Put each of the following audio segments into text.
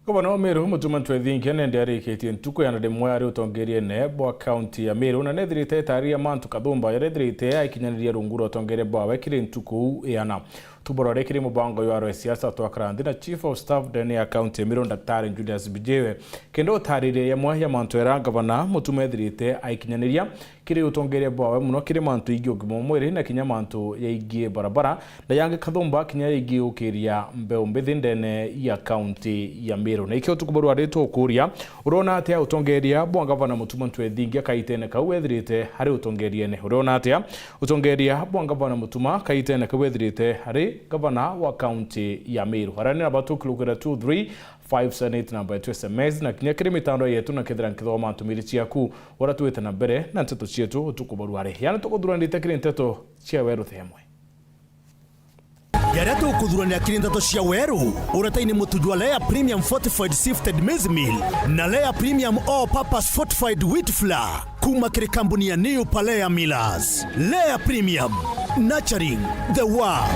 Gavana Meru Mutumantu Ethinkia nendearĩkĩtie ntuku ya ndemwe ari utongerie nebo county ya Meru na nethirite taria mantu kathumba yarethirite aikinyaniria runguro utongerie bwawe kiri ntuku yana tuborore kiri mubango ya siasa twakarandi na chief of staff deni ya county ya Meru Daktari Julius Bijewe kendo tarire ya mwa ya mantu era gavana mutumethirite aikinyaniria kiri utongerie bwawe muno kiri mantu igi ugimo mwiri na kinya mantu ya igi barabara na yange kathumba kinya igi ukiria mbeu mbithi ndene ya county ya Meru na ikio tukuboru areto kuria urona atia utongeria bwa gavana Mutumantu Ethinkia kaitene kawethirite hari utongerie ne urona atia utongeria bwa gavana Mutuma kaitene kawethirite hari gavana wa county ya Meru harani abatu kulukira 23578 namba yetu SMS na kinya kiri mitando yetu na kithira nkithoma ntumiri ciaku ora tuwete na mbere na nteto cietu tukuboru are yana tukuthurandite kiri nteto cia weru themwe Yaria tukuthurania kiri nteto cia weru uretaini mutujwa Lea Premium Fortified Sifted Maize Meal na Lea Premium All Purpose Fortified Wheat Flour kuma kiri kampuni ya New Palea Millers. Lea Premium, nurturing the world.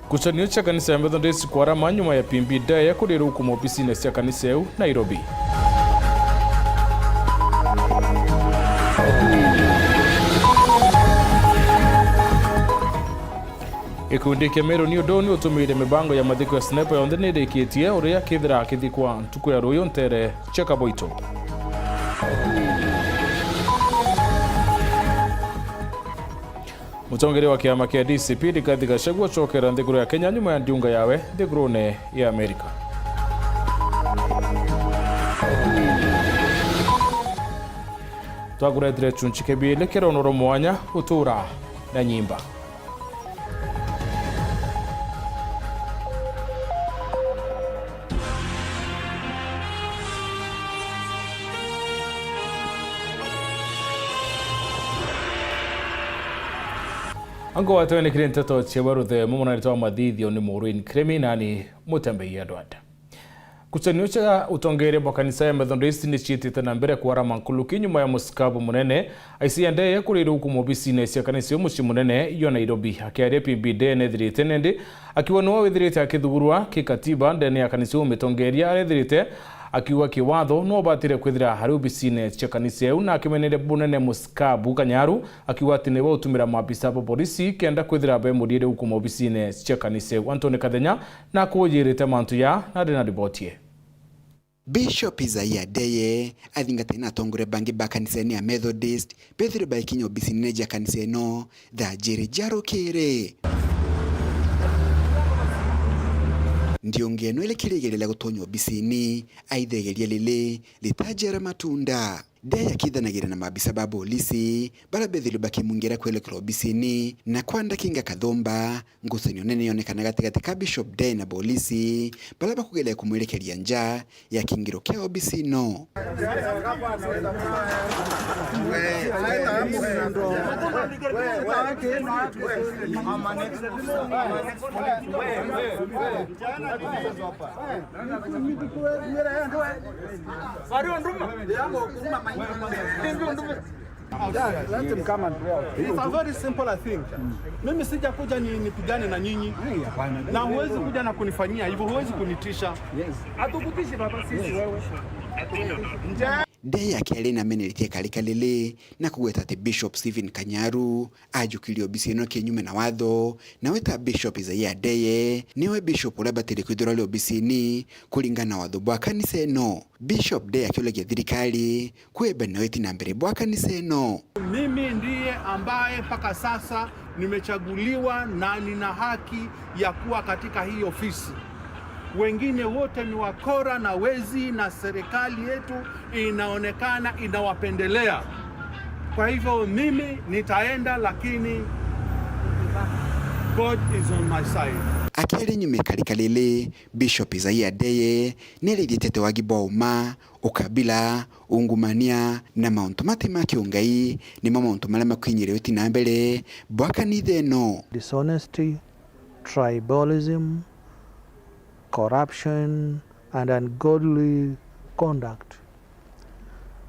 Kuchanio cha kanisa ya Methodist kwara manyuma ya pimbida ya kurira hukumu ofisini cia kanisa yau Nairobi. Ikundi kia Meru ni udoni utumire mibango ya mathiko ya sniper yonde nirikitie uria kithira kithikwa ntuku ya Ruyo Ntere Cheka Boito. Mutongere wa kiama kia DCP Rigathi Gachagua chokera nthiguru ya Kenya nyuma ya ndiunga yawe nthigurune ya Amerika. Twaguretire chunchike bile kironoro mwanya utura na nyimba. Ango watone kiri nteto chebaru the mumona nitoa madhidhio ni Maureen Kremi nani Mutembei ya Dwada. Kuchanio cha utongere bwa kanisa ya Methodist ni chiitite na mbere kwara mankuluki nyuma ya musikabu munene aisiendeye kurira hukumu ofisini cia kanisa muci munene yo Nairobi akiaria PBD nethirite nende akiwa no wethirite akithugurwa kikatiba ndene ya kanisa umitongeria arethirite akiwa kiwatho no batire kwithira hari ofisini cia kanisa yau na akimenere bunene musikabu Kanyaru akiwa ati niwe utumira maabisa bo polisi kenda kwithira be murire hukumu ofisini cia kanisa yau. Antoni Kathenya na kujirite mantu ya na dena ribotie. Bishop Isaiah Deye athingate na tongore bangi ba kanisa ya Methodist Pedro Baikinyo ofisini ya kanisa no da jeri jaro kere ndio ngeno ile kiregelela gutonyo ofisini aithegeria lile litajera matunda Deye akithanagira na maabisa ba polisi barabethilo bakimungira kwelekera ofisini na kwanda kinga kathomba ngucanio nene yonekana gatigati ka Bishop Deye na polisi baraba kugelea kumwerekeria nja ya kingiro kia ofisi no. Let him come and pray. It's a very simple thing. Mimi sija kuja nipigane na nyinyi. Na huwezi kuja na kunifanyia hivyo, huwezi kunitisha. Atukutishi baba sisi wewe. Deye akiari na meneritie kalikalele na kugweta ati Bishop Stephen Kanyaru ajukilio obisino kinyume na watho na weta Bishop Isaiah Deye niwe Bishop ulabatiri kwithura leo obisini kulingana watho bwa kanisa no. Bishop Deye akiulegia thirikari kweba na weti na mbere bwa kanisa no. Mimi ndiye ambaye paka sasa nimechaguliwa na nina haki ya kuwa katika hii ofisi. Wengine wote ni wakora na wezi na serikali yetu inaonekana inawapendelea. Kwa hivyo mimi nitaenda, lakini God is on my side. Akiari nyume kalikalele Bishop Isaiah Deye nilithitete wagibo uma ukabila ungumania na mauntu matema kiungai ni mauntu mala makwinyire weti na mbere bwa kanitha no. Dishonesty, tribalism, corruption and ungodly conduct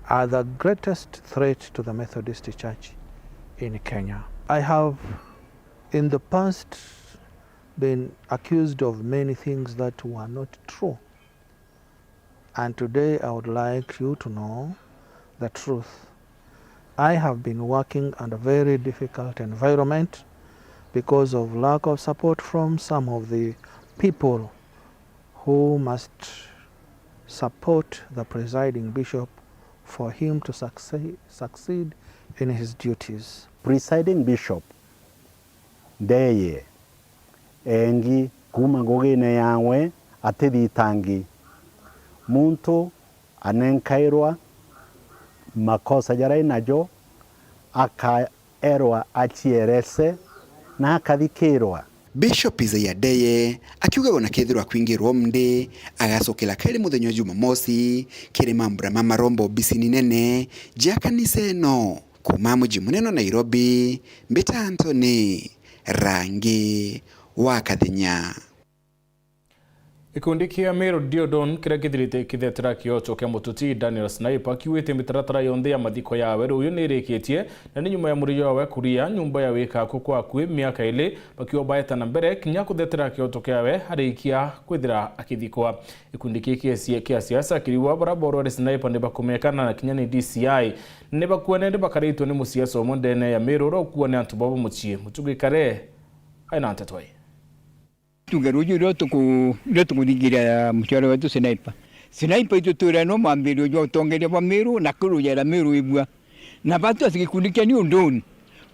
are the greatest threat to the Methodist Church in Kenya. I have in the past been accused of many things that were not true. And today I would like you to know the truth. I have been working under a very difficult environment because of lack of support from some of the people who must support the presiding bishop for him to succeed in his duties. Presiding bishop ndeye engi kuma ngogene yawe atithitangi muntu anenkairwa makosa jarai najo akaerwa achierese na akathikirwa. Bishop Isaiah Ndeye akiuga ona kethirwa kwingirwo mndi agacokela keri muthenya Jumamosi kiri mambura ma marombo bisini nene ja kanisa eno. Kuma muji munene Nairobi, Mbita Anthony, Rangi wa Kathenya. Ikundi kia Meru Diodon kira githirite kithetera kiocho kia mututi Daniel Sniper kiwite mitaratara yonthe ya mathiko ya weru uyu nirikitie na ni nyuma ya muriyo wa kuria nyumba ya wika kwa akui miaka ile bakiwa baeta na mbere kinya kuthetera kiocho kiawe harikia kwithira akithikwa. Ikundi kia siasa kiriwa barabara Sniper nibakumekana na kinya ni DCI nibakuone bakarito ni musiasa omondene ya Meru ro kuone antu babo muchie mutugikare aina antatwai. Tungaruju ndio tukudigira mchoro wetu Sniper itu turano mambiro jo tongere ba Meru na kuruja la Meru ibwa na batu asikikulikia ni undoni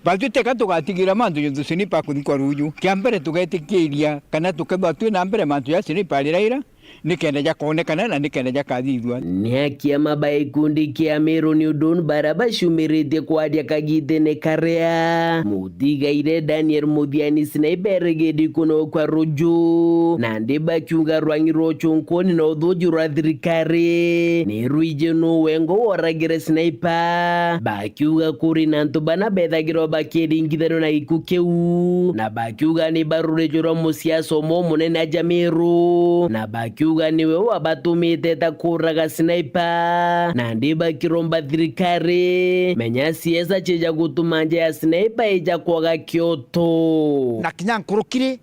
batu teka tukatigira mantu yo Sniper kudikwa ruju kiambere tugaitikiria kana tukaba tu na mbere mantu ya Sniper aliraira nikenda ja kuonekana na nikenda ja kadhidwa ni akia mabai kundi kia Meru ni udon baraba shumirite kwa dia kagite ne karea mudiga ire Daniel Mudhiani Sniper gedi kuno kwa ruju na ndeba kiunga rwangi rocho nkoni na udhoji rathirikari ni ruije no wengo waragire Sniper bakiuga kuri na ntubana bethagiro bakedi ngithano na ikukeu na bakiuga ni barure joro musiaso mo munene aja Meru na bakiuga niwe wabatumite takuraga Sniper na ndiba kiromba thirikari menya siasa cheja gutumanja ya Sniper eja kwaga Kyoto na kinyankurukire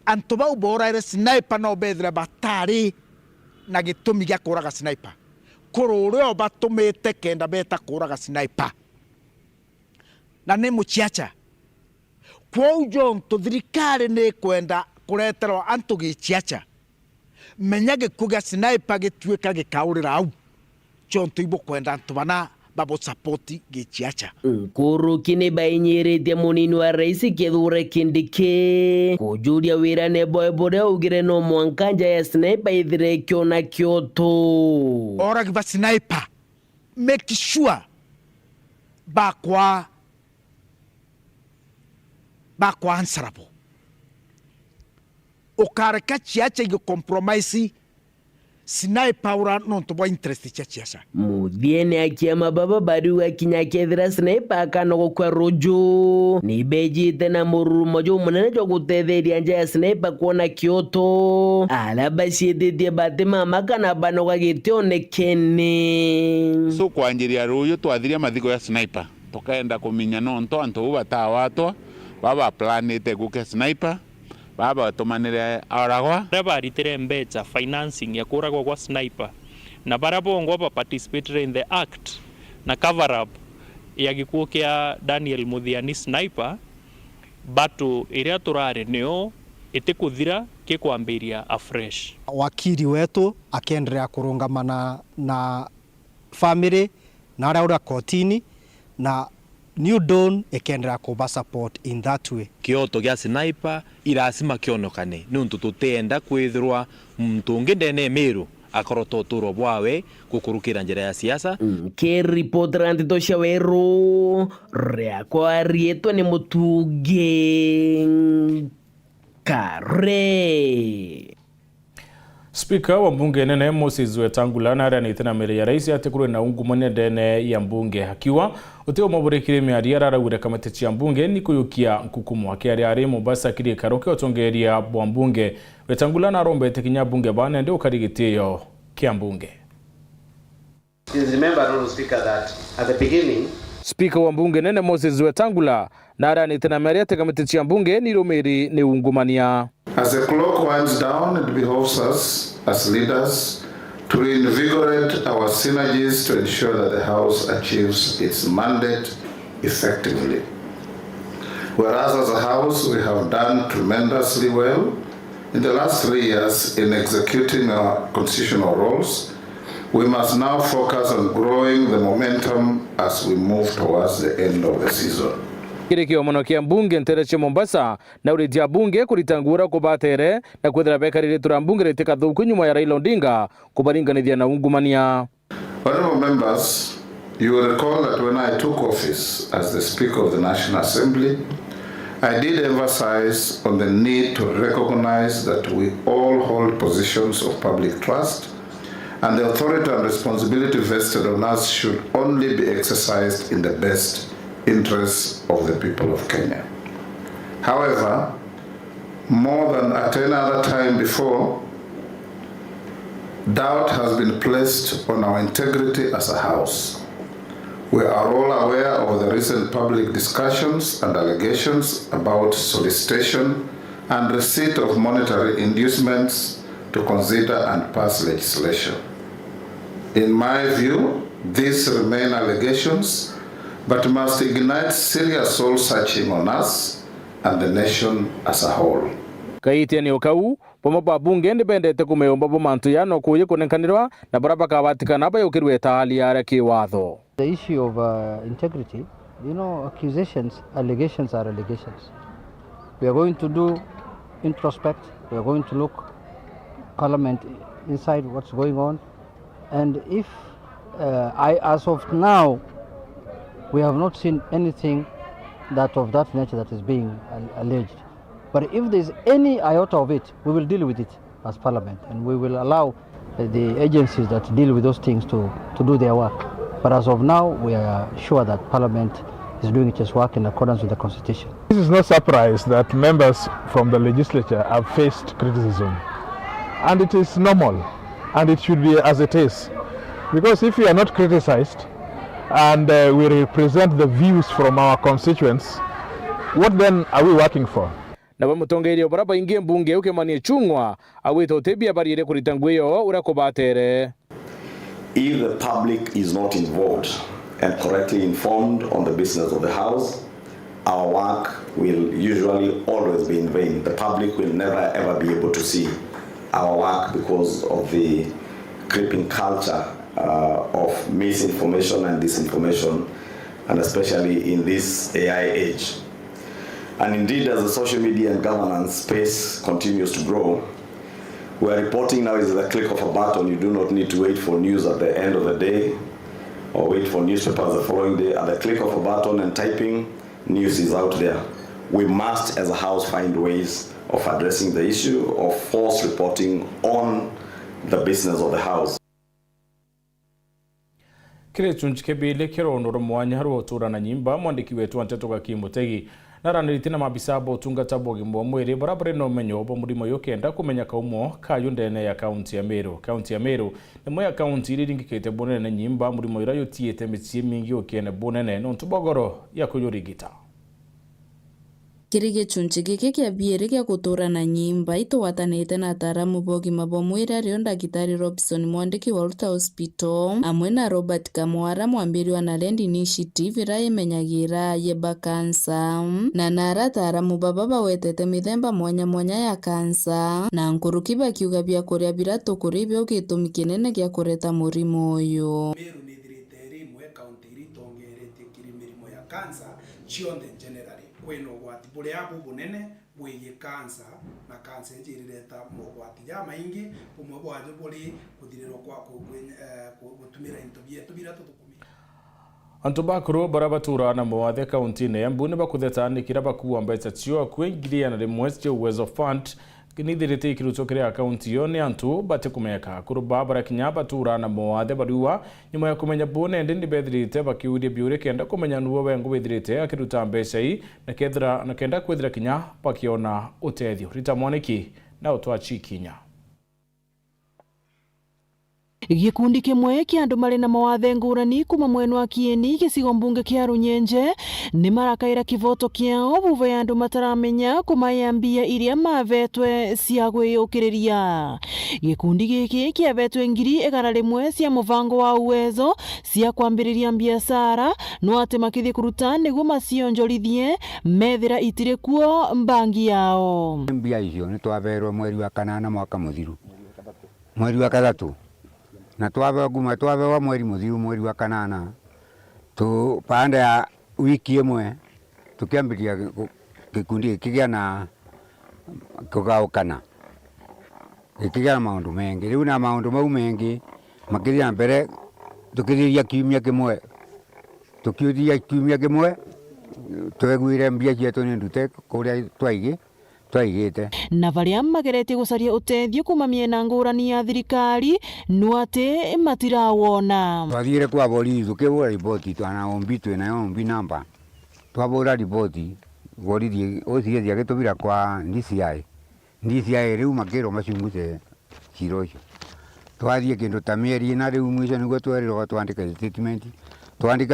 antoba ubora ire Sniper no bethira batari na gitumi gya kuraga Sniper kurure obatumite kenda beta kuraga Sniper na ne muchiacha kwa ujonto thirikari ne kwenda kureterwa antu gichiacha menyage kuga Sniper gitweka gikaurira au chonto ibo kwenda ntubana babo support gichiacha nkuru kine bainyerete munini wa rais Kithure Kindiki kujulia wira ne boybore ugire no mwankanja ya Sniper ithire kiona Kyoto ora giba Sniper make sure bakwa answerable okareka chiacha ige compromise Sniper ura no to interest chiacha Mudhiene akia mababa badu akinya kethira Sniper kanogo kwa rojo ni beji tena muru mojo munene jo gutetheria nja ya Sniper kuona Kyoto alaba ciethithie batima makana banoga gitionekene so kwanjiria ruyo twathiria mathiko ya Sniper tukaenda kuminya nonto antu batawatwa baba planete guke Sniper baba tumanire aragwa reba ritire mbecha financing ya kuragwa kwa Sniper na barabongo ba participate in the act na cover up ya gikuo kia Daniel Mudhiani Sniper batu iria turare neo itikuthira kikwambiria afresh. Wakili wetu akiendelea kurungamana na family na aria kotini na New Dawn ikendelea kuba support in that way. Kioto gya Sniper irasima kionokane nuntu tutenda kwithirwa muntu ungi ndene Meru akoroto turo bwawe kukurukira njira ya siasa ke report randitosha weru reakwa rieto ni mutuge kare. Speaker wa bunge nene Moses Wetangula na aria nitena mere ya rais atekuru na ungumane ndene ya mbunge hakiwa uteo maburekire miaria aragure kamati cia mbunge ni kuyukia nkukumu akiari ari Mombasa kiri karoke otongeria bwa mbunge Wetangula na rombete kinya bunge bana ndio karigitio kia mbunge. Please remember, Honorable Speaker, that at the beginning Spika wa mbunge nene Moses Wetangula na aranite na mariate kamiti cia mbunge ni rumiri ni ungumania. As the clock winds down, it behoves us as leaders to reinvigorate our synergies to ensure that the House achieves its mandate effectively. Whereas as a House we have done tremendously well in the last 3 years in executing our constitutional roles, we must now focus on growing the momentum as we move towards the end of the season. Kirikio muno kia mbunge ntereche Mombasa na uritia bunge kuritangura kubatere na kwethera bekarire tura mbunge riteka thuku nyuma ya Raila Odinga kubaringanithia na ungumania. Honorable members, you will recall that when I took office as the Speaker of the National Assembly, I did emphasize on the need to recognize that we all hold positions of public trust, and the authority and responsibility vested on us should only be exercised in the best interests of the people of Kenya. However, more than at any other time before, doubt has been placed on our integrity as a House. We are all aware of the recent public discussions and allegations about solicitation and receipt of monetary inducements to consider and pass legislation. In my view, these remain allegations, but must ignite serious soul searching on us and the nation as a whole. Kaiti ni okau pomo ba bunge ndibendete kumeomba bo mantu ya no kuye kunenkanirwa na baraba kabatikana ba yokirwe hali ya kiwatho. The issue of integrity, you know, allegations are allegations. We are going to do introspect. We are going to look Parliament inside what's going on, and if as of now we have not seen anything that of that nature that is being alleged. But if there's any iota of it, we will deal with it as Parliament, and we will allow the agencies that deal with those things to do their work. But as of now, we are sure that Parliament is doing its work in accordance with the Constitution. This is no surprise that members from the legislature have faced criticism. And it is normal, and it should be as it is. Because if we are not criticized, and we represent the views from our constituents, what then are we working for? Na bamutongerio baraba ingie mbunge ukemanie chungwa awito tebia barire kuritangweyo urakobatere. If the public is not involved and correctly informed on the business of the House, our work will usually always be in vain. The public will never ever be able to see our work because of the creeping culture of misinformation and disinformation, and especially in this AI age. And indeed, as the social media and governance space continues to grow, where reporting now is at the click of a button. You do not need to wait for news at the end of the day or wait for newspapers the following day. At the click of a button and typing, news is out there. We must, as a House, find ways of addressing the issue of false reporting on the business of the House. Kire chunchikebile kero onoro mwanya haru otura na nyimba mwandiki wetu Antetoka Kimutegi naraniritina mabisa bo tungata bogi mwere barabare no menyo bo murimo yokenda kumenya kaumo kayundene ya county ya Meru. County ya Meru ni moya county iringikete bonene na nyimba murimo irayo tiete mitsie mingi okene bonene no ntubogoro ya kuyurigita. Kirige chunchi giki kia biere kia kutura na nyimba ito watanete na ataramu bogi mabomwira rio ndagitari Robson mwandiki wa Ulta Hospital amwe na Robert Kamwara mwambiri wa Land Initiative iraye menyagira yeba kansa na nara ataramu baba wetete mithemba mwanya ya kansa na nkurukiba kiuga bia kuria birato kuribyo gitumi kinene gia kureta murimo uyu. Meru nithirite rimwe kaunti iritongerete kirimirimo ya kansa chionde generally kweno gwati bure abu bunene bweye kansa na kansa njirireta mogwati ya maingi umwe bwaje buri kuthiriro kwa gutumira intobie tubira tutukumira Antubakuru barabatura na mwathe kaunti ne mbune bakudhetani kiraba kuambetsa chio kwingiria na remwese uwezo fund kinithirite ikirutokerea akaunti yone antu bate kumeka kuruba barakinyaba tura na mwathe baruwa nyuma ya kumenya bone ndindi bethirite bakiudia biure kenda kumenya nuwo wengu bethirite akiruta mbeca hii na kenda kwethira kinya bakiona utethio Rita Mwaniki na utwachi Kinya. Gikundi kimwe kia andu mari na mawathe ngurani kuma mwena wa Kieni gicigo mbunge kia Runyenje ni marakaira kivoto kiao vuva ya andu mataramenya kumayambia iria mavetwe cia gwiyukiriria. Gikundi giki kiavetwe ngiri 100 cia muvango wa Uwezo cia kwambiriria biashara no ati makithi kuruta niguo macionjorithie methira itire kuo mbangi yao. Mbia icio ni twaverwo mweri wa 8 mwaka muthiru, mweri wa 3 na twavewa mweri muthiru, mweri wa 8 tu pande ya wiki imwe tukiambiria gikundi kigia na kugaukana ikigia na maundu mengi. Riu na maundu mau mengi makiria mbere tukithiria kiumia kimwe, tukiuthia kiumia kimwe twegwire mbia cietu ni ndute kuria twaigite. Na varia mageretie gucaria utethio kuma miena ngurani ya thirikari no ati matirawona. Twathire kwa borithi tukibura ripoti twana ombi twina ombi namba twabura ripoti borithi othie agitubira kwa DCI riu makiro macungute ciro icio. Twathie kindu ta mieri na riu mwisho niguo twerirwo twandika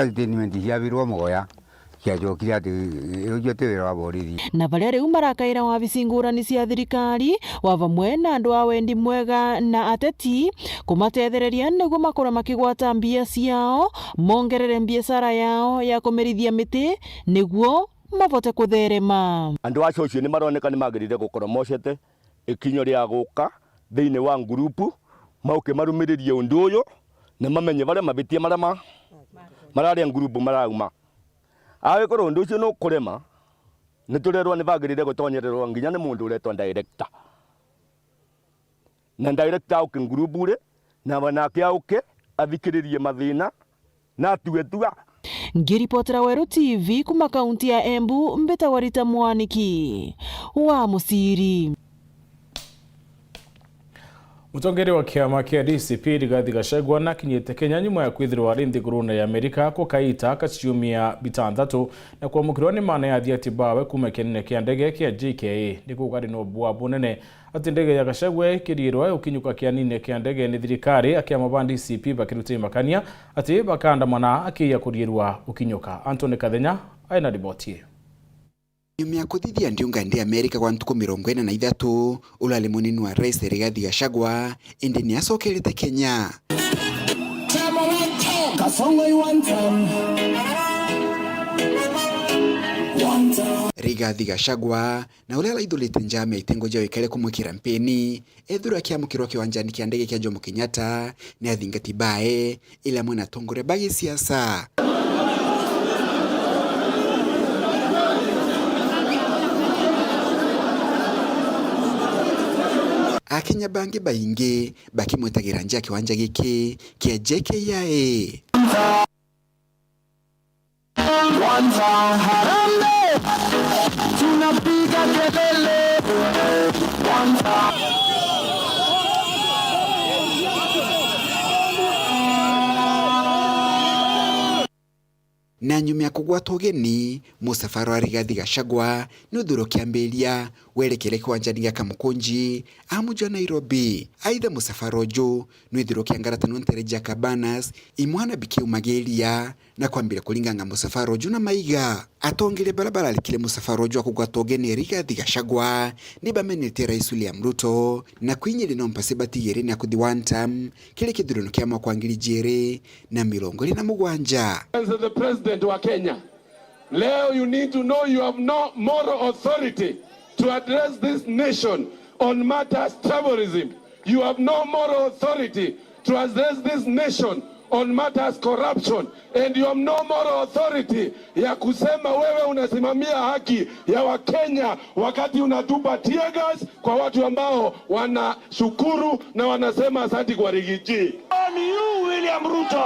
statement ciabirwo mugoya kiajokire ati ujo tewira wa borithi. Na varia riu marakaira wabici ngurani cia thirikari wa vamwe na andu a wendi mwega na ateti kumatethereria niguo makora makigwata mbia ciao mongerere biashara yao ya kumerithia miti niguo mavote kutherema. Andu acio ucio ni maroneka ni magirire gukora moshete ikinyo ria guka thiini wa ngurupu mauke marumiririe undu uyu na mamenye varia mabitie marama mararia ngurupu marauma. Awe koro undu ucio no kurema ni turerwa ni bagirire gutonyererwa nginya ni mundu uretwa director na director uke ngurupu ri na wanake auke athikiririe mathina na atuetua. Ngiripotera Weru TV kuma kaunti ya Embu, Mbetagwa Rita Mwaniki wa Musiri. Mutongere wa kiama kia DCP Rigathi Gachagua nakinyite Kenya nyuma ya kwithirwa ari nthiguruna ya Amerika ko kaita kaciumia bitandatu na kwamukirwa ni maana ya thiatibawe kuma kinene kia ndege kia JKA nikugari no bua bunene ati ndege ya Gachagua kirirwa ukinyuka kia nine kia ndege ni thirikari akiama ba DCP bakiruti makania ati bakandamana akiya kurirwa ukinyuka. Antony Kathenya aina riboti. Nyuma ya kuthithia ndiunga ndi Amerika kwa ntuku 43 ulale munini wa rais Rigathi Gachagua indi ni acokerete Kenya. Rigathi Gachagua na ule alaithulite njama ya itengo jao ikale kumwikira mpeni ethura akiamukirwa kiwanjani kia ndege kia Jomo Kenyatta ni athingati bae ila mwena tongore bagi siasa. Akenya bangi baingi bakimwetagira nja kiwanja giki kia JKA. Tunapiga kelele. Na nyuma ya kugwata ugeni musafara wa Rigathi Gachagua ni uthuro kiambiria werekere kiwanjani gia Kamukunji amuja Nairobi. Aidha musafara uju ni uthuro kiangaratano ntereja Cabanas imwana bikiumageria na kwambira kulinganga musafara uju na maiga atongere barabara likile musafara uju akugwata ugeni Rigathi Gachagua ni bamenete Rais William Ruto na kwinyire no mpasibati yere na kuthi one time kile kidhuro kia mwaka 2020 na 2027. The president wa Kenya, leo you need to know you have no moral authority to address this nation on matters terrorism. You have no moral authority to address this nation on matters corruption, and you have no moral authority ya kusema wewe unasimamia haki ya Wakenya wakati unatupa tear gas kwa watu ambao wanashukuru na wanasema asante kwa Rigiji. Ni you William Ruto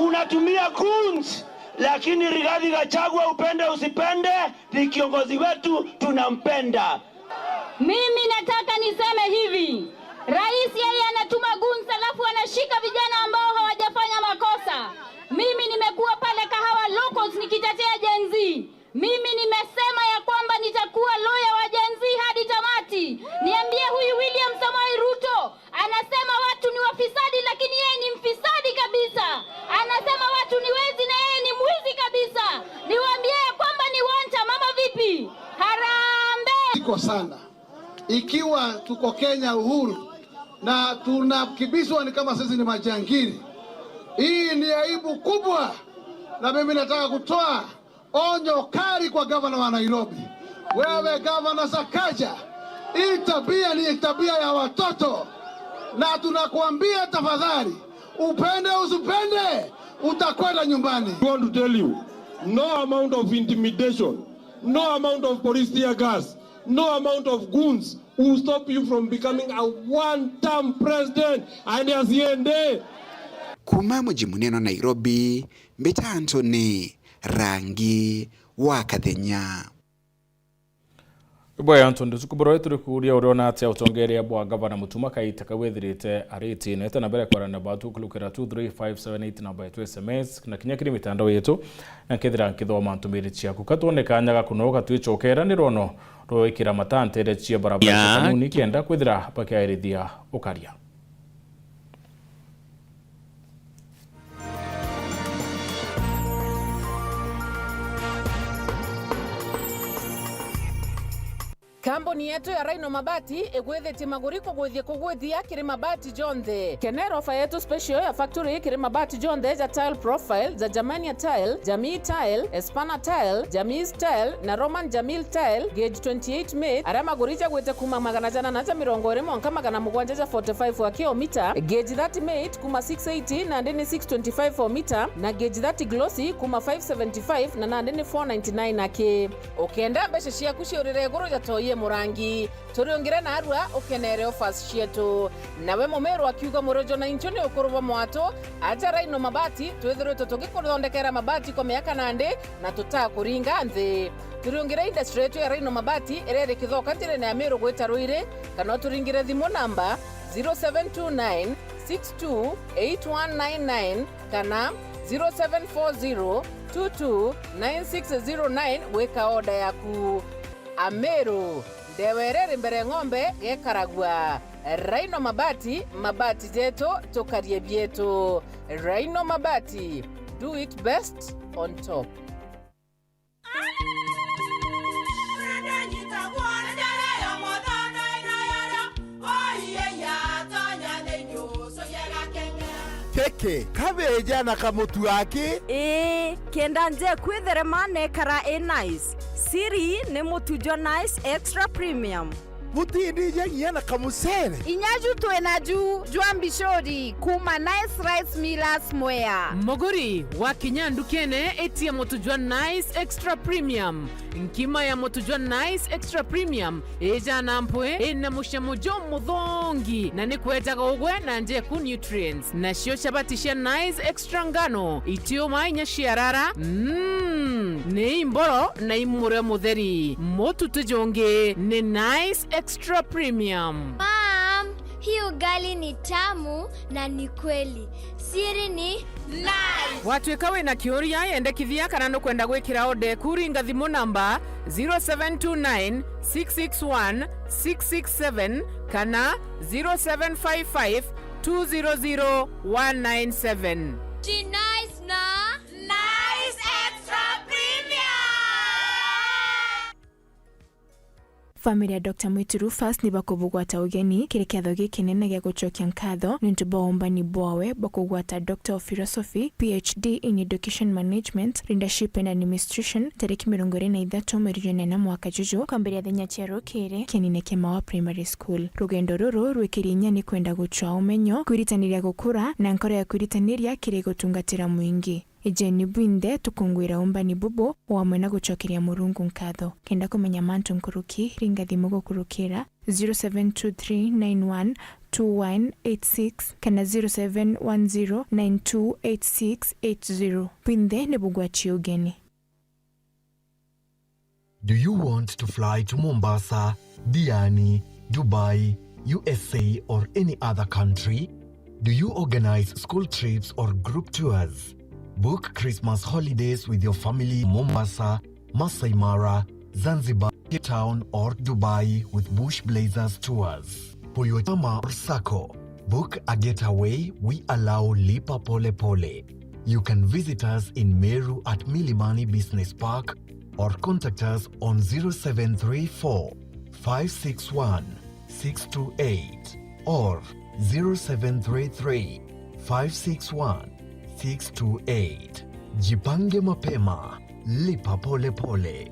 unatumia goons, lakini Rigathi Gachagua upende usipende ni kiongozi wetu, tunampenda. Mimi nataka niseme hivi, rais yeye anatuma goons alafu anashika vijana ambao hawajafanya makosa. Mimi nimekuwa pale Kahawa Locals nikitetea Gen Z. Mimi nimesema ya kwamba nitakuwa lawyer wa Gen Z hadi tamati. Niambie huyu William Samoei Ruto anasema watu ni wafisadi lakini yeye masikitiko sana ikiwa tuko Kenya uhuru na tunakibizwa ni kama sisi ni majangili. Hii ni aibu kubwa, na mimi nataka kutoa onyo kali kwa gavana wa Nairobi. Wewe gavana Sakaja, hii tabia ni tabia ya watoto, na tunakuambia tafadhali, upende usipende, utakwenda nyumbani. I want to tell you, no amount of intimidation, no amount of police tear gas, no amount of goons will stop you from becoming a one-term president and asiende. Kuma mji munene Nairobi, Mbita Anthony, Rangi wa Kathenya. Boy Anthony tukuboro turi kuria urona ati utongeria bwa gavana Mutuma Kaita wethirite ariti neta na bere kwa na batu kulukira 23578 namba yetu SMS na kinyakiri mitandao yetu na kethira nkithoma ntumiri ciaku katonekanya gakunoga twicokera ni rono roikira matante cia barabara kanuni kienda kwithira pakiairithia ukaria. Kambuni yetu ya Rhino Mabati egwethete maguriko gwithie kugwithia kiri mabati jonthe. Kenero ofa yetu special ya factory kiri mabati jonthe ja tile profile za Germania tile, Jamii tile, Espana tile, Jamis tile na Roman Jamil tile gauge 28 made. Ara magurija gwete kuma magana jana na 745 wa kilomita, gauge 30 made kuma 680 na ndeni 625 for meter na gauge 30 glossy kuma 575 na ndeni 499 ake. Okenda beshe cia kuciurire goro ja toye murangi turiongire na arua ukenere offers cietu nawe mumeru akiuga murojo na inchoni ukuruva mwato aja Rhino Mabati twethirwe tugikuthondekera mabati kwa miaka nande na tutakuringa nthi. Turiongire industry yetu ya Rhino Mabati irere kithoka njire na Meru gwita Ruire kana turingire thimu namba 0729 628199 kana 0740 229609 weka order yaku. Ameru ndewerere mbere ng'ombe gekaragwa. Rhino Mabati, mabati jeto tokarie bieto. Rhino Mabati, do it best on top. Keke kabeja na kamutu yake kenda nje kwithere mane kara nice siri ne mutujo nice extra premium mutindi je na kamusere inyaju twenaju jwambishori kuma nice rice millers mwea mogori wa kinyandu kene etia mutujwa nice extra premium nkima ya mutujwa nice extra premium eja nampwe ena mushamujo muthongi na nikwetaga ugwe na nje ku nutrients na shio chabatisha nice extra ngano itio mainya shiarara ne imboro na imure mutheri motu tujonge ne nice extra premium. Mom, hii ugali ni tamu na ni kweli. Siri ni nice. Watwekawe na kioria yendekithia kana no kwenda gwikira ode kuringa thimu namba 0729 661 667 kana 0755 200 197. Ji nice na nice extra premium. Family ya Dr. Mwituru first ni bakubugwata ugeni kiri kiatho gikinene gia gucokia nkatho nuntu bombani bwawe bakugwata Doctor of Philosophy PhD in Education Management Leadership and Administration tariki 23 mweri wa mwaka juju kwambiria thenya cia rukiri kinine kema primary school. Rugendo ruru rwikirinya ni kwenda gucwa umenyo kwiritanirya gukura na nkoro ya kwiritanirya kiri gutungatira mwingi. Ejeni bwinde tukungwira umbani bubo wamwe na gucokeria murungu nkatho kenda kumenya mantu nkuruki ringa thimu gukurukira 0723912186 kana 0710928680 bwinde ne bugwachi ugeni. Do you want to fly to Mombasa, Diani, Dubai, USA or any other country? Do you organize school trips or group tours? Book Christmas holidays with your family in Mombasa, Masai Mara, Zanzibar, Cape Town or Dubai with Bush Blazers Tours. For your chama or sacco, book a getaway. We allow Lipa Pole Pole. You can visit us in Meru at Milimani Business Park or contact us on 0734 561 628 or 0733 561 628. Jipange mapema, lipa pole pole.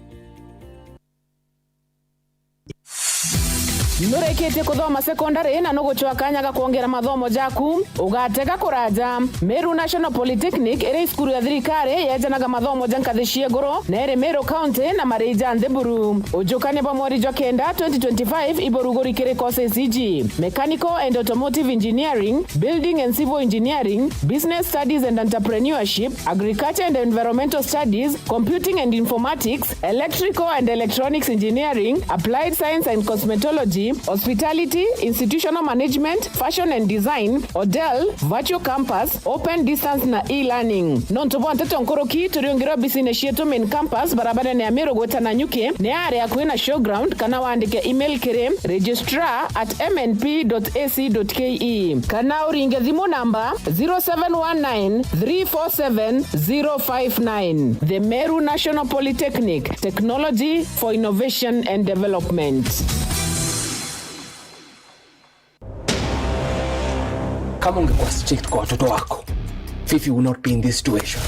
Nurekete kuthoma secondary na nuguchwa kanya ga kuongera mathomo jaku ugatega kuraja Meru National Polytechnic ere skuru ya thirikari yejanaga mathomo jankathishie goro na ere Meru County na Marija Ndeburu ujukane pa mweri jwa kenda 2025 iborugori kere courses iji Mechanical and Automotive Engineering, Building and Civil Engineering, Business Studies and Entrepreneurship, Agriculture and Environmental Studies, Computing and Informatics, Electrical and Electronics Engineering, Applied Science and Cosmetology, Hospitality, Institutional Management, Fashion and Design, Odell, Virtual Campus, Open Distance na e-learning. Nontobo anteto nkoroki turiongira business yetu main campus barabara ne Amiro gweta na nyuke ne area kuena showground kana waandike email kere registrar@mnp.ac.ke kana uringe thimu namba 0719 347 059. The Meru National Polytechnic, Technology for Innovation and Development. Kama ungekuwa strict kwa watoto wako, Fifi will not be in this situation.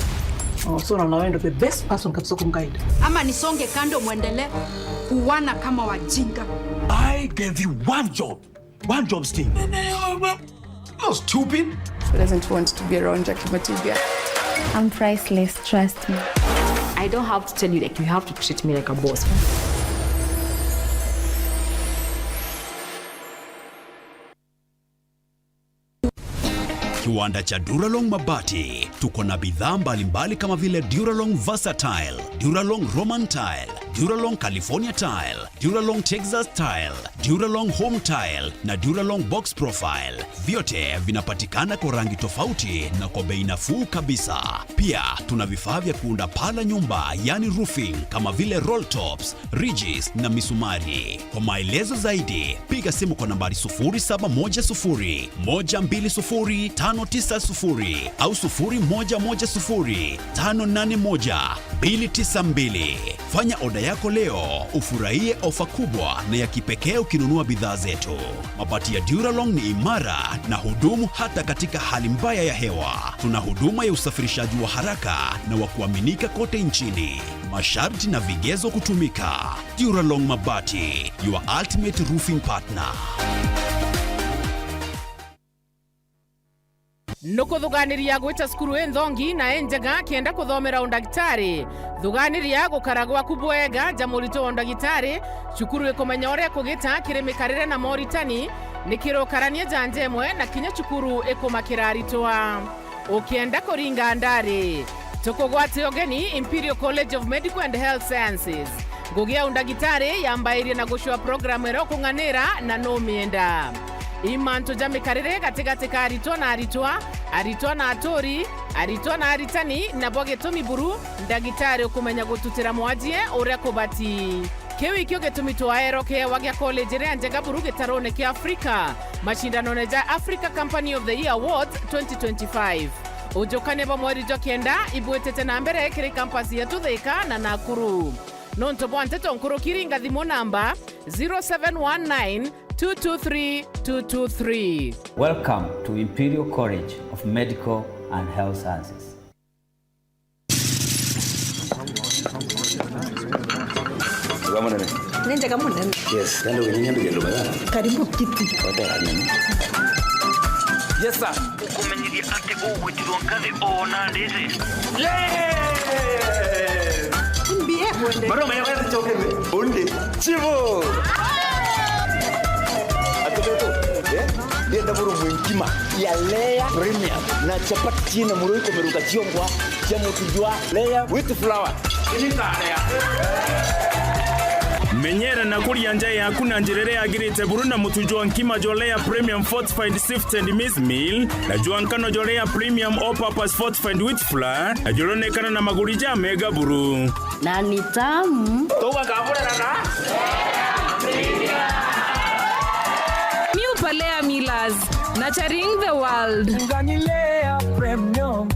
Oh, so na wewe the best person kabisa kumguide. Ama nisonge kando muendelee kuwana kama wajinga. I gave you one job Steve. You're stupid. Who doesn't want to be around Jackie Matiga? I'm priceless, trust me. I don't have to tell you, like, you have to treat me like a boss. Kiwanda cha Duralong Mabati tuko na bidhaa mbalimbali kama vile Duralong Versatile, Duralong Roman Tile, Duralong California Tile, Duralong Texas Tile, Duralong Home Tile na Duralong Box Profile. Vyote vinapatikana kwa rangi tofauti na kwa bei nafuu kabisa. Pia tuna vifaa vya kuunda pala nyumba, yani roofing, kama vile roll tops, ridges na misumari. Kwa maelezo zaidi, piga simu kwa nambari 0710 120 590 au 0110 581 292. Fanya oda yako leo, ufurahie ofa kubwa na ya kipekee ukinunua bidhaa zetu. Mabati ya Duralong ni imara na hudumu hata katika hali mbaya ya hewa. Tuna huduma ya usafirishaji wa haraka na wa kuaminika kote nchini. Masharti na vigezo kutumika. Duralong Mabati, your ultimate roofing partner. Nuko thuganiria gwita skuru enthongi na enjega kienda kuthomera undagitari. Thuganiria gukaragwa kubwega jamurito undagitari cukuru ikumenya uria kugita kirimikarire na moritani nikirokarania janjemwe na kinya cukuru ikumakira aritwa. Ukienda kuringa ndari tukugwati ogeni Imperial College of Medical and Health Sciences. Ngugia undagitari yambairie na gushwa program ero kunganira na no mienda. Imanto jamikarire katika aritwa na atori, aritwa na aritani na bogetumi buru ndagitari ukumenya gututira mwajie uria kubati. Kewi kyo getumi twaero ke wagya college ria njega buru gitarone ke Afrika. Mashindano neja Africa Company of the Year Awards 2025. Ujokane ba mweri jwa kenda ibwetete na mbere kiri campus yetu Thika na Nakuru. Nonto bwante tonkuru kiringa thimo namba 0719 223. Welcome to Imperial College of Medical and Health Sciences. Nenda kama nenda. Yes, ndio wenyewe ndio bada. Karibu kiti. Yes sir. Ukumenyiria ate uwetirwa kale ona ndizi. Mbie mwende. Bado mwenye choke bonde. Chivo. Yenda buru mwinkima ya Lea Premium na chapati na muroiko meruka chiongwa cha mutujwa Lea with flour. Menyera na kuria nja yaku na njirere yagirite buru na mutujwa nkima Lea Premium Fortified Sifted Maize Meal na juankano Lea Premium All Purpose Fortified with Flour na juronekana na magurija mega buru na ni tamu toba kabura na New Palea Millers, nurturing the world. Lea Premium.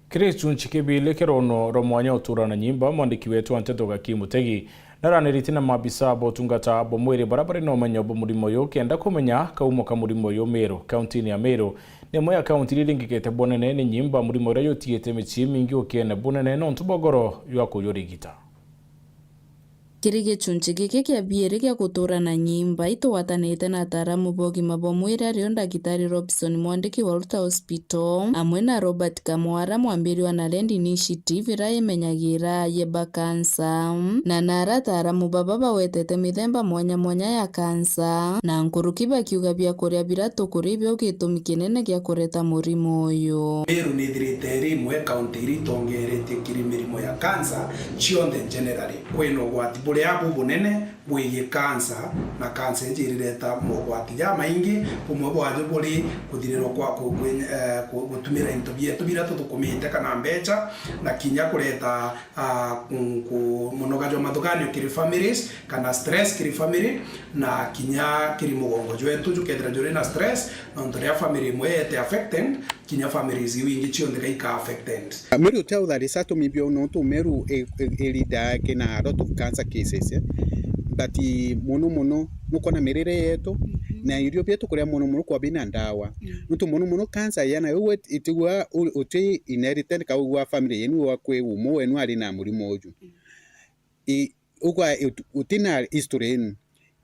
Kristu nchikibile kirono romwanya utura na nyimba mwandiki wetu Anteto Gakimutegi naraniriti na mabisa botungata bomwiri barabara no manya bomurimo yo kenda kumenya kaumo ka murimo yo Meru county ya Meru ne moya county lingikete bonene ni nyimba murimo rayo tiete michi mingi okene bonene no ntubogoro yo akoyorigita kirige chunchi gike kia biere kia kutura na nyimba ito watanete na ataramu bogi mabomwiri ario ndagitari Robson mwandiki wa Ulta Hospital amwe na Robert Kamwara mwambiri wa Nalend Initiative iraye menyagira yeba kansa na nara ataramu baba bawetete mithemba mwanya ya kansa na nkurukiba kiuga bia kuria birato kuri byo gitumi kinene gia kureta murimo uyu Meru ni thirite rimwe county ritongerete kiri mirimo ya kansa chionde generally kweno gwati bure abu bunene bweye kansa na kansa njirireta mogwati ya maingi umwe bwaje buri kuthiriro kwa gutumira into bietu biratu tukumite kana mbecha na kinya kureta munogajo mathuganio kiri families kana stress kiri family na kinya kiri mugongo jwetu jukethira juri na stress na ntoria family mwete affected kinya families wingi chionde kaika affected. Meru tell that is to me bio no to Meru elida kena a lot of cancer cases but mono mukona merere yetu na irio bietu kuria mono kwa bina ndawa mutu mono cancer yana we itiwa uti inherited ka wa family yenu wa kwe umo wenu ali na murimo oju ugwa utina history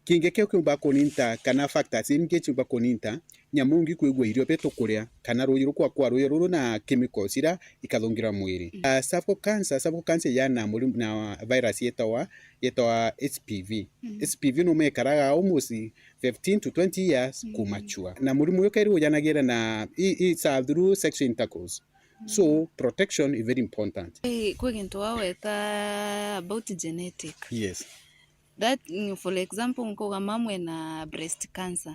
kingeke kwa koninta kana factors ingechi kwa koninta nyamungi kwegwa irio beto kuria kana ruyiro kwa ruyiro na chemicals ira ikathongira mwiri cervical cancer yana muri na virus yetawa HPV HPV no mekaraga almost 15 to 20 years kumachua na muri muyo kairi ujanagira na it's through sexual intercourse. So protection is very important. Kwegento waweta about genetic. Yes. That for example nkoga mamwe na breast cancer.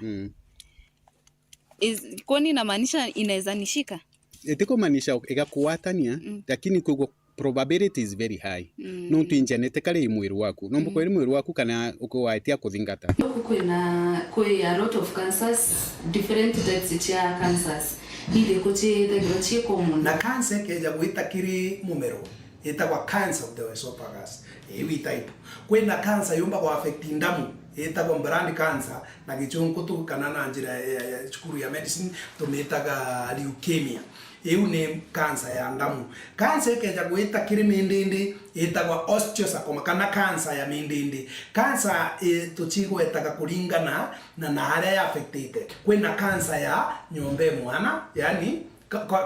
Is kwani inamaanisha inaweza nishika? Etiko maanisha ikakuatania lakini kwa probability is very high. No tu genetically mwiri waku. No mko mwiri waku kana uko waitia kuthingata. Kuna a lot of cancers, different types ya cancers. Ile kuche the common. Na cancer keja kuita kiri mumero. Etagwa cancer of the esophagus. Ewi type. Kwena cancer yomba kwa affect ndamu. Etagwa brand cancer na gichungu tu kana na njira ya chukuru ya medicine tumetaga leukemia. Ewu ne cancer ya ndamu. Cancer keja kuita kiri mindindi etagwa osteosarcoma kana cancer ya mindindi. Cancer tuchigo etaga kulingana na hali ya affected. Kwena cancer ya nyombe mwana yani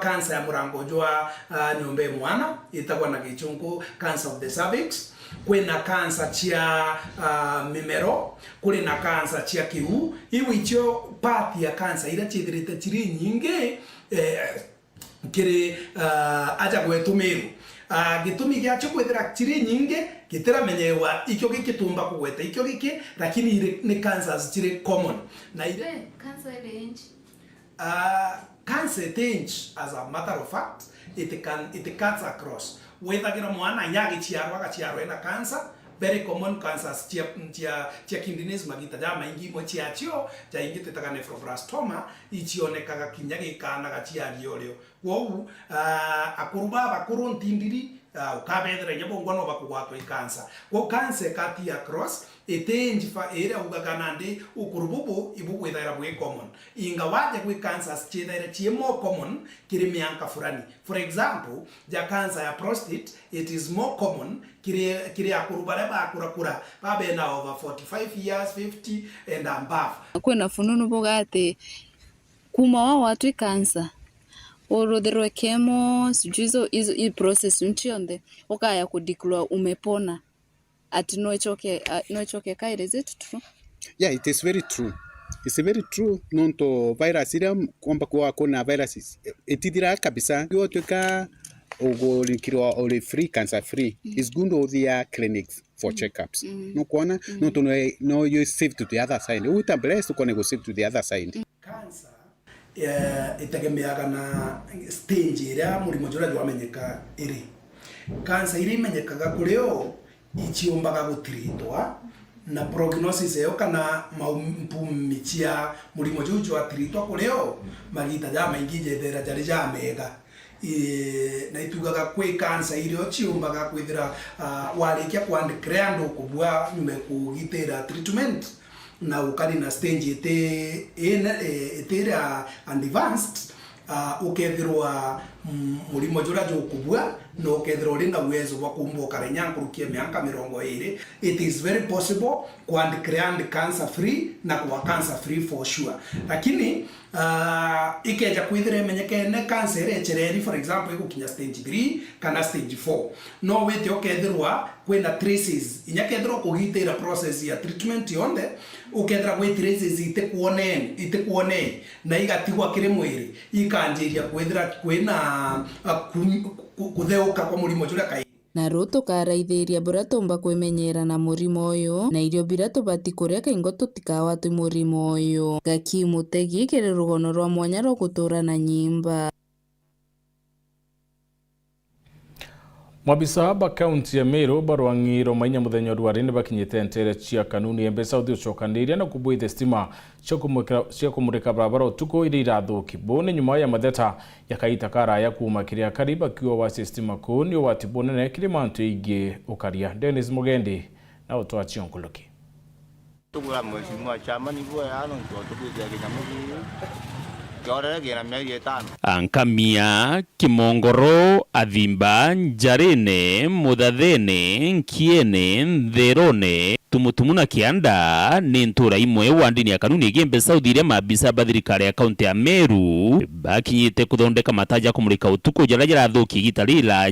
cancer ya murango jwa nyombe mwana itagwa na gichungu cancer of the cervix. Kwena cancer chia mimero, kule na cancer chia kiu. Iwi icho part ya cancer ila chithirite chiri nyingi kiri aja gwetu Meru. Gitumi giacho kwethira chiri nyingi gitira menyewa ikyo gikitumba kugweta ikyo giki lakini ni cancers chiri common na ile cancer range cancer range as a matter of fact it cuts across whether gira mwana nyagi chiarwa na cancer very common cancers chia kidneys magita jama ingi mo chiachio cha ingi tetaka nephroblastoma ichionekaga kinyagi kana gachiari olio wo akuruba bakuru ntindiri ukabethera nyabongo no bakugwatwa cancer wo cancer kati across etenji fa ere ugaganande ukurububu ibukwithira bwe common inga waje kwi cancers chithira chi more common kiri mianka fulani. For example ja cancer ya prostate it is more common kiri akurubare bakurakura babe na over 45 years 50 and above. Kwena fununu bogate kuma wa watu cancer orodherwe chemo sijuizo i process nchionde okaya kudiklwa umepona ati nochoke kaire is it true? Yeah, it is very true. It's very true. Nonto virus ira kwamba kwa kona viruses etidira kabisa yote ka ogo likirwa ole free cancer free is good to the clinics for checkups. No kuona no you save to the other side. Uta bless to go save to the other side. Cancer itegemeaga na stage ira murimo jura jwamenyeka iri. Cancer iri menyekaga kureo ichiombaga gutiritwa na prognosis yo kana maumichia murimo juju atiritwa kureo magita jama ingije thera jari jamega na itugaga kwi cancer irio ciumbaga kwithira warikia kwandikira andu kubua nyume kugitira treatment na ukari na stage ite advanced ukethirwa murimo jura jo kubua no ukethirwa uri na uwezo wa kumboka renyankurukia miaka 20. It is very possible kwandikira cancer free na kwa cancer free for sure, lakini ikeja kwithira imenyeke ne cancer echereri for example igukinya stage 3 kana stage 4 no wete ukethirwa kwina traces inyakethirwa kugitira process ya treatment yonde ukethira gwi traces ite na igatigwa kiri mwiri ikanjiria kwithira kwina kutheuka kwa murimo jura kai na ruto karaithiria bura tumba kwimenyera na murimo uyu na irio bira tubati kuria kaingo tutikawa tu murimo uyu Gaki Mutegi kiri rugono rwa mwanya rwa gutura na nyimba. Mwabisa ba kaunti ya Meru barwangiro mainya muthenya rwari bakinyite ntere cia kanuni embesa uthi ucokandiria na kubuithe stima cia kumurika barabara utuko iri irathuki bone nyuma ya matheta yakaita kara ya kuma kiria kariba kiwa wa stima ko ni watibone na kiri mantu ingi ukaria. Dennis Mugendi na utwachi onkoloki tugura mheshimiwa chama niguo yano tukuja kinyamugi Ankamia, Kimongoro, Athimba, Njarene, Muthathene, Nkiene, Ntherone, Tumutumuna Kianda ni ntura imwe wa ndini ya kanuni igembesa uthiria mabisa bathirikari ya kaunti ya Meru bakinyite kuthondeka mataja kumurika utuku jara jara thuki gitarila